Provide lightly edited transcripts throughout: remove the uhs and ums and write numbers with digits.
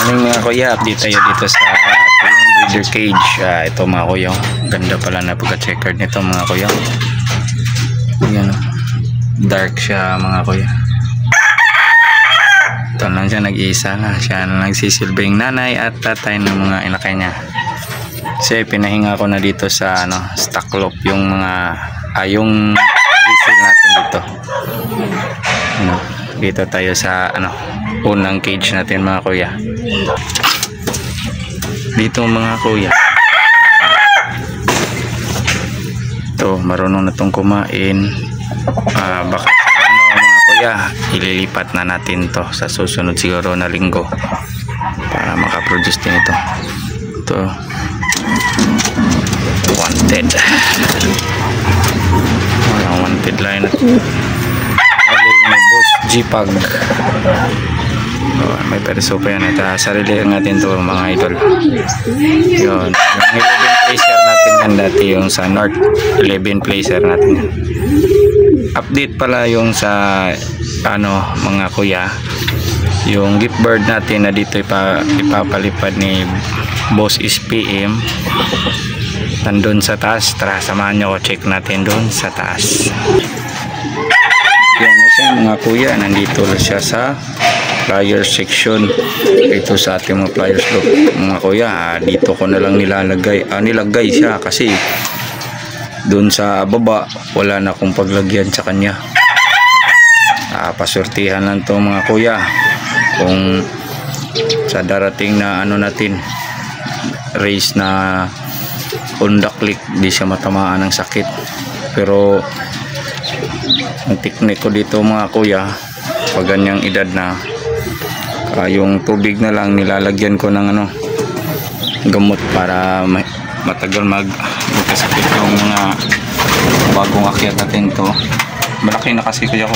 Morning mga kuya, update tayo dito sa ating breeder cage. Ito mga kuya, ganda pala na pagka-checkered nito mga kuya. Yan, dark siya mga kuya. Ito lang siya, nag-iisa na siya, nagsisilbing nanay at tatay ng mga inakay niya. Kasi pinahinga ko na dito sa stock loop yung mga yung resale natin dito. Dito tayo sa unang cage natin mga kuya. Dito mga kuya, ito marunong na itong kumain. Baka mga kuya, ililipat na natin to sa susunod siguro na linggo para makaproduce din ito. Ito wanted line boss G-Pag. May perso pa yan at sarili natin to mga idol. Yun, yung 11 placer natin yan dati, yung sa North 11 placer natin yan. Update pala yung sa mga kuya, yung gift bird natin na dito ipapalipad ni Boss SPM nandun sa taas. Tara, samahan nyo, check natin dun sa taas. Yan na siya mga kuya, nandito na siya sa flyer section. Ito sa ating mga flyers loop mga kuya. Dito ko na lang nilagay siya kasi dun sa baba wala na akong paglagyan sa kanya. Pasortihan lang to mga kuya kung sa darating na natin race na undaklik di siya matamaan ng sakit. Pero ang teknik ko dito mga kuya, pag ganyang edad na, yung tubig na lang nilalagyan ko ng gamot para matagal magkasakit yung mga bagong akyat natin to. Malaki na kasi kuya,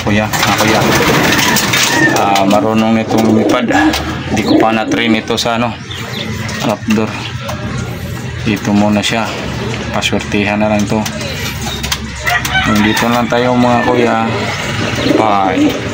marunong nitong lumipad. Hindi ko pa na-train ito sa outdoor. Dito muna siya, pasurtihan na lang to. Dito lang tayo mga kuya. Bye.